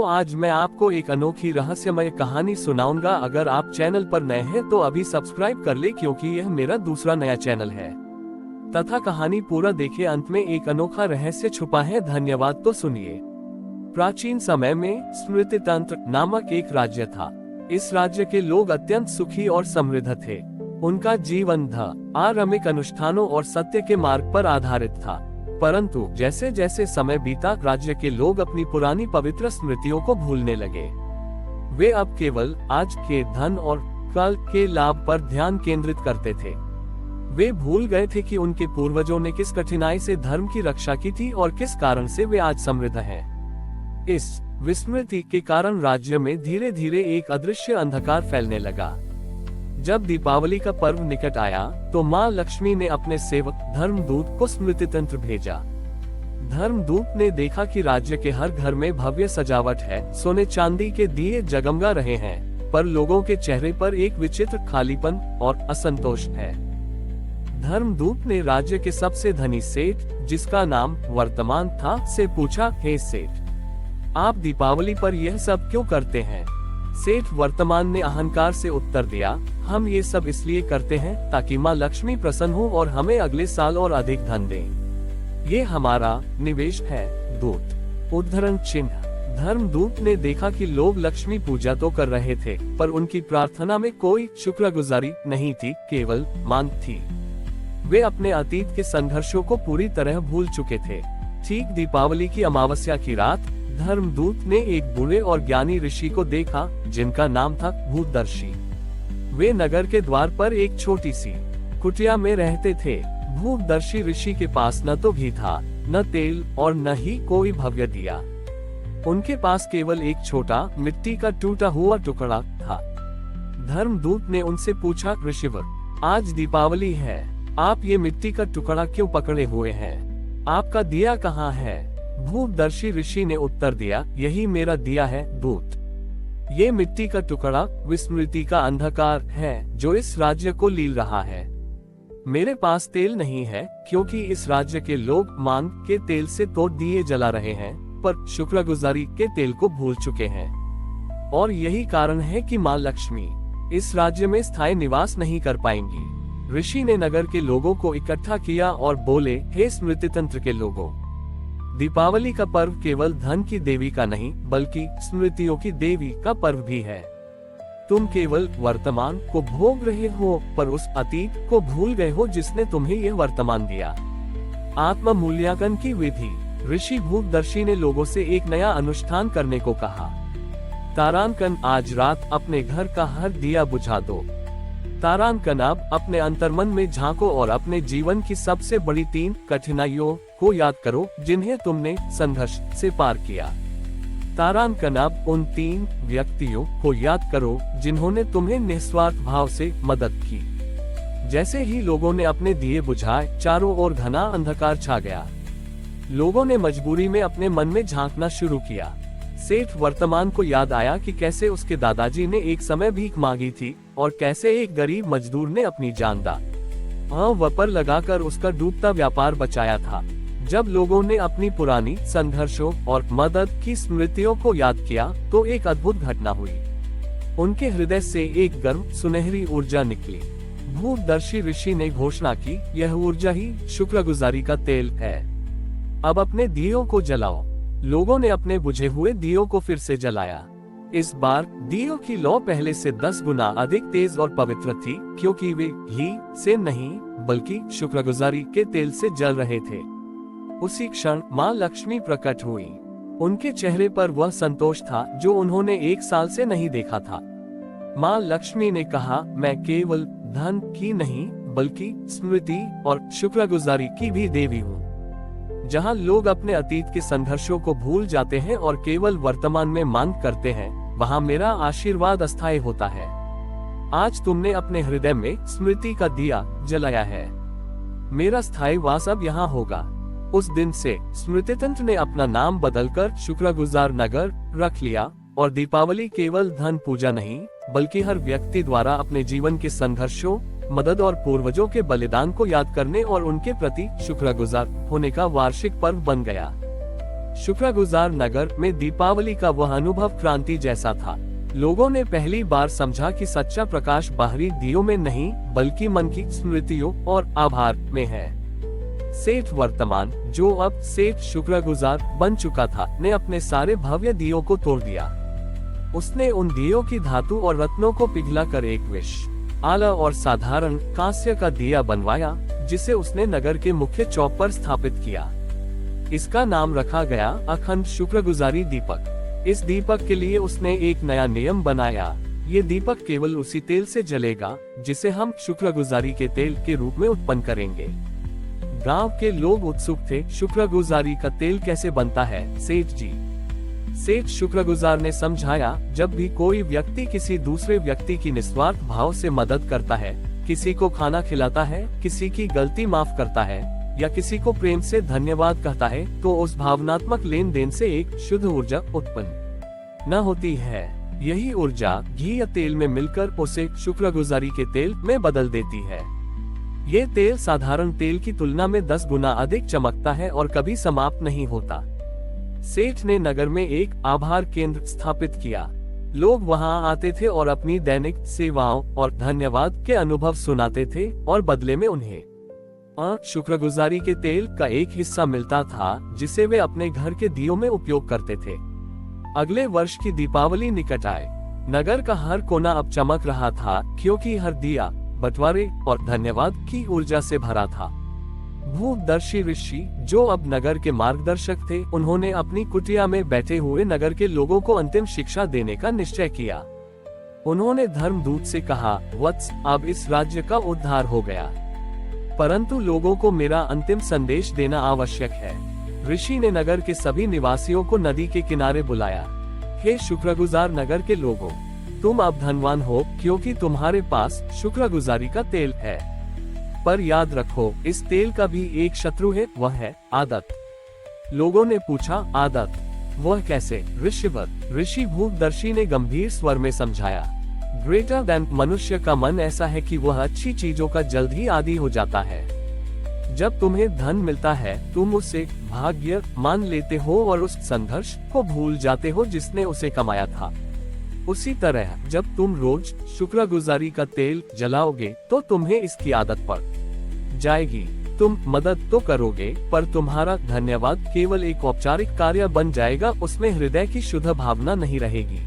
तो आज मैं आपको एक अनोखी रहस्यमय कहानी सुनाऊंगा। अगर आप चैनल पर नए हैं तो अभी सब्सक्राइब कर ले, क्योंकि यह मेरा दूसरा नया चैनल है। तथा कहानी पूरा देखे, अंत में एक अनोखा रहस्य छुपा है। धन्यवाद। तो सुनिए। प्राचीन समय में स्मृतितंत्र नामक एक राज्य था। इस राज्य के लोग अत्यंत सुखी और समृद्ध थे। उनका जीवन धार्मिक अनुष्ठानों और सत्य के मार्ग पर आधारित था। परंतु जैसे जैसे समय बीता, राज्य के लोग अपनी पुरानी पवित्र स्मृतियों को भूलने लगे। वे अब केवल आज के धन और कल के लाभ पर ध्यान केंद्रित करते थे। वे भूल गए थे कि उनके पूर्वजों ने किस कठिनाई से धर्म की रक्षा की थी और किस कारण से वे आज समृद्ध हैं। इस विस्मृति के कारण राज्य में धीरे धीरे एक अदृश्य अंधकार फैलने लगा। जब दीपावली का पर्व निकट आया तो मां लक्ष्मी ने अपने सेवक धर्मदूत को स्मृतितंत्र भेजा। धर्मदूत ने देखा कि राज्य के हर घर में भव्य सजावट है, सोने चांदी के दिए जगमगा रहे हैं, पर लोगों के चेहरे पर एक विचित्र खालीपन और असंतोष है। धर्मदूत ने राज्य के सबसे धनी सेठ, जिसका नाम वर्तमान था, से पूछा, हे सेठ, आप दीपावली पर यह सब क्यों करते हैं? सेठ वर्तमान ने अहंकार से उत्तर दिया, हम ये सब इसलिए करते हैं ताकि माँ लक्ष्मी प्रसन्न हो और हमें अगले साल और अधिक धन दें। ये हमारा निवेश है। दूत उद्धरण चिन्ह। धर्मदूत ने देखा कि लोग लक्ष्मी पूजा तो कर रहे थे, पर उनकी प्रार्थना में कोई शुक्रगुजारी नहीं थी, केवल मांग थी। वे अपने अतीत के संघर्षों को पूरी तरह भूल चुके थे। ठीक दीपावली की अमावस्या की रात धर्मदूत ने एक बूढ़े और ज्ञानी ऋषि को देखा, जिनका नाम था भूतदर्शी। वे नगर के द्वार पर एक छोटी सी कुटिया में रहते थे। भूतदर्शी ऋषि के पास न तो घी था, न तेल और न ही कोई भव्य दिया। उनके पास केवल एक छोटा मिट्टी का टूटा हुआ टुकड़ा था। धर्मदूत ने उनसे पूछा, ऋषिवर, आज दीपावली है, आप ये मिट्टी का टुकड़ा क्यों पकड़े हुए हैं? आपका दिया कहाँ है? भूतदर्शी ऋषि ने उत्तर दिया, यही मेरा दिया है दूत। ये मिट्टी का टुकड़ा विस्मृति का अंधकार है जो इस राज्य को लील रहा है। मेरे पास तेल नहीं है, क्योंकि इस राज्य के लोग मांग के तेल से तो दिए जला रहे हैं, पर शुक्रगुजारी के तेल को भूल चुके हैं। और यही कारण है कि माँ लक्ष्मी इस राज्य में स्थायी निवास नहीं कर पाएंगी। ऋषि ने नगर के लोगों को इकट्ठा किया और बोले, हे स्मृतितंत्र के लोगों, दीपावली का पर्व केवल धन की देवी का नहीं, बल्कि स्मृतियों की देवी का पर्व भी है। तुम केवल वर्तमान को भोग रहे हो, पर उस अतीत को भूल गए हो जिसने तुम्हें यह वर्तमान दिया। आत्म मूल्यांकन की विधि। ऋषि भूतदर्शी ने लोगों से एक नया अनुष्ठान करने को कहा। तारांकन, आज रात अपने घर का हर दिया बुझा दो। तारांकन, अब अपने अंतर्मन में झांको और अपने जीवन की सबसे बड़ी 3 कठिनाइयों को याद करो जिन्हें तुमने संघर्ष से पार किया। तारांकन, अब उन 3 व्यक्तियों को याद करो जिन्होंने तुम्हें निस्वार्थ भाव से मदद की। जैसे ही लोगों ने अपने दिए बुझाए, चारों ओर घना अंधकार छा गया। लोगों ने मजबूरी में अपने मन में झांकना शुरू किया। सेठ वर्तमान को याद आया कि कैसे उसके दादाजी ने एक समय भीख मांगी थी और कैसे एक गरीब मजदूर ने अपनी जान पर लगाकर उसका डूबता व्यापार बचाया था। जब लोगों ने अपनी पुरानी संघर्षों और मदद की स्मृतियों को याद किया तो एक अद्भुत घटना हुई। उनके हृदय से एक गर्म सुनहरी ऊर्जा निकली। भूतदर्शी ऋषि ने घोषणा की, यह ऊर्जा ही शुक्रगुजारी का तेल है। अब अपने दियों को जलाओ। लोगों ने अपने बुझे हुए दियों को फिर से जलाया। इस बार दियों की लौ पहले से 10 गुना अधिक तेज और पवित्र थी, क्योंकि वे घी से नहीं बल्कि शुक्रगुजारी के तेल से जल रहे थे। उसी क्षण माँ लक्ष्मी प्रकट हुई। उनके चेहरे पर वह संतोष था जो उन्होंने 1 साल से नहीं देखा था। माँ लक्ष्मी ने कहा, मैं केवल धन की नहीं बल्कि स्मृति और शुक्रगुजारी की भी देवी हूँ। जहाँ लोग अपने अतीत के संघर्षों को भूल जाते हैं और केवल वर्तमान में मांग करते हैं, वहाँ मेरा आशीर्वाद अस्थायी होता है। आज तुमने अपने हृदय में स्मृति का दिया जलाया है। मेरा स्थायी वास अब यहाँ होगा। उस दिन से स्मृतितंत्र ने अपना नाम बदलकर शुक्रगुजार नगर रख लिया और दीपावली केवल धन पूजा नहीं, बल्कि हर व्यक्ति द्वारा अपने जीवन के संघर्षों, मदद और पूर्वजों के बलिदान को याद करने और उनके प्रति शुक्रगुजार होने का वार्षिक पर्व बन गया। शुक्रगुजार नगर में दीपावली का वह अनुभव क्रांति जैसा था। लोगों ने पहली बार समझा कि सच्चा प्रकाश बाहरी दियों में नहीं बल्कि मन की स्मृतियों और आभार में है। सेठ वर्तमान, जो अब सेठ शुक्रगुजार बन चुका था, ने अपने सारे भव्य दियों को तोड़ दिया। उसने उन दियों की धातु और रत्नों को पिघलाकर एक आला और साधारण कांस्य का दिया बनवाया, जिसे उसने नगर के मुख्य चौक पर स्थापित किया। इसका नाम रखा गया अखंड शुक्रगुजारी दीपक। इस दीपक के लिए उसने एक नया नियम बनाया। ये दीपक केवल उसी तेल से जलेगा जिसे हम शुक्रगुजारी के तेल के रूप में उत्पन्न करेंगे। गांव के लोग उत्सुक थे, शुक्रगुजारी का तेल कैसे बनता है सेठ जी? सेठ शुक्रगुजार ने समझाया, जब भी कोई व्यक्ति किसी दूसरे व्यक्ति की निस्वार्थ भाव से मदद करता है, किसी को खाना खिलाता है, किसी की गलती माफ करता है या किसी को प्रेम से धन्यवाद कहता है, तो उस भावनात्मक लेन देन से एक शुद्ध ऊर्जा उत्पन्न न होती है। यही ऊर्जा घी या तेल में मिलकर उसे शुक्रगुजारी के तेल में बदल देती है। ये तेल साधारण तेल की तुलना में 10 गुना अधिक चमकता है और कभी समाप्त नहीं होता। सेठ ने नगर में एक आभार केंद्र स्थापित किया। लोग वहां आते थे और अपनी दैनिक सेवाओं और धन्यवाद के अनुभव सुनाते थे और बदले में उन्हें शुक्रगुजारी के तेल का एक हिस्सा मिलता था, जिसे वे अपने घर के दियों में उपयोग करते थे। अगले वर्ष की दीपावली निकट आए। नगर का हर कोना अब चमक रहा था, क्योंकि हर दिया बंटवारे और धन्यवाद की ऊर्जा से भरा था। भूदर्शी ऋषि, जो अब नगर के मार्गदर्शक थे, उन्होंने अपनी कुटिया में बैठे हुए नगर के लोगों को अंतिम शिक्षा देने का निश्चय किया। उन्होंने धर्मदूत से कहा, वत्स, अब इस राज्य का उद्धार हो गया, परंतु लोगों को मेरा अंतिम संदेश देना आवश्यक है। ऋषि ने नगर के सभी निवासियों को नदी के किनारे बुलाया। हे शुक्रगुजार नगर के लोगों, तुम अब धनवान हो, क्योंकि तुम्हारे पास शुक्रगुजारी का तेल है। पर याद रखो, इस तेल का भी एक शत्रु है, वह है आदत। लोगों ने पूछा, आदत? वह कैसे ऋषि भूदर्शी ने गंभीर स्वर में समझाया। ग्रेटर देन मनुष्य का मन ऐसा है कि वह अच्छी चीजों का जल्द ही आदी हो जाता है। जब तुम्हें धन मिलता है, तुम उसे भाग्य मान लेते हो और उस संघर्ष को भूल जाते हो जिसने उसे कमाया था। उसी तरह जब तुम रोज शुक्रगुजारी का तेल जलाओगे, तो तुम्हें इसकी आदत पड़ जाएगी। तुम मदद तो करोगे, पर तुम्हारा धन्यवाद केवल एक औपचारिक कार्य बन जाएगा, उसमें हृदय की शुद्ध भावना नहीं रहेगी।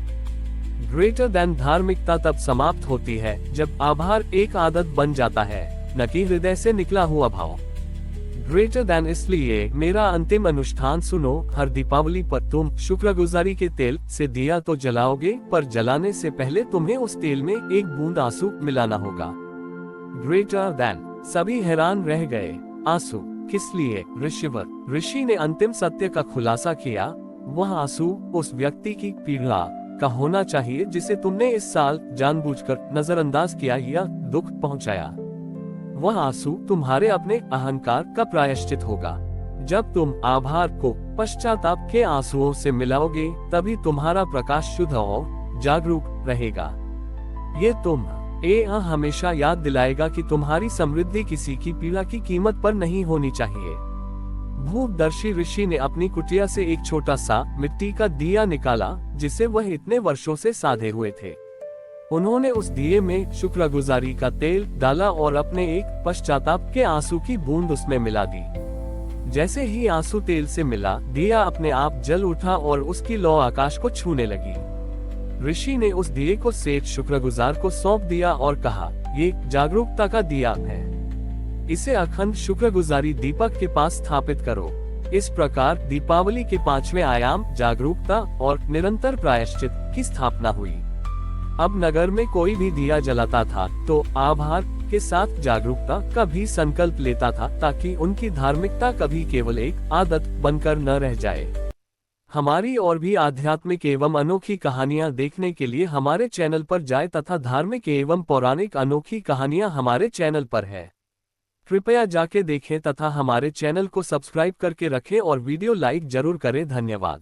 ग्रेटर देन धार्मिकता तब समाप्त होती है जब आभार एक आदत बन जाता है, न कि हृदय से निकला हुआ भाव। ग्रेटर देन इसलिए मेरा अंतिम अनुष्ठान सुनो। हर दीपावली पर तुम शुक्रगुजारी के तेल से दिया तो जलाओगे, पर जलाने से पहले तुम्हें उस तेल में एक बूंद आंसू मिलाना होगा। Greater than. सभी हैरान रह गए। आंसू किस लिए ऋषि ने अंतिम सत्य का खुलासा किया। वह आंसू उस व्यक्ति की पीड़ा का होना चाहिए जिसे तुमने इस साल जानबूझकर नजरअंदाज किया या दुख पहुंचाया। वह आंसू तुम्हारे अपने अहंकार का प्रायश्चित होगा। जब तुम आभार को पश्चाताप के आंसुओं से मिलाओगे, तभी तुम्हारा प्रकाश शुद्ध और जागरूक रहेगा। ये हमेशा याद दिलाएगा कि तुम्हारी समृद्धि किसी की पीड़ा की कीमत पर नहीं होनी चाहिए। भूदर्शी ऋषि ने अपनी कुटिया से एक छोटा सा मिट्टी का दिया निकाला, जिसे वह इतने वर्षों से साधे हुए थे। उन्होंने उस दिए में शुक्रगुजारी का तेल डाला और अपने एक पश्चाताप के आंसू की बूंद उसमें मिला दी। जैसे ही आंसू तेल से मिला, दिया अपने आप जल उठा और उसकी लौ आकाश को छूने लगी। ऋषि ने उस दिए को सेठ शुक्रगुजार को सौंप दिया और कहा, ये जागरूकता का दिया है, इसे अखंड शुक्रगुजारी दीपक के पास स्थापित करो। इस प्रकार दीपावली के 5वें आयाम जागरूकता और निरंतर प्रायश्चित की स्थापना हुई। अब नगर में कोई भी दिया जलाता था तो आभार के साथ जागरूकता का भी संकल्प लेता था, ताकि उनकी धार्मिकता कभी केवल एक आदत बनकर न रह जाए। हमारी और भी आध्यात्मिक एवं अनोखी कहानियां देखने के लिए हमारे चैनल पर जाएं तथा धार्मिक एवं पौराणिक अनोखी कहानियां हमारे चैनल पर है। कृपया जाके देखें तथा हमारे चैनल को सब्सक्राइब करके रखें और वीडियो लाइक जरूर करें। धन्यवाद।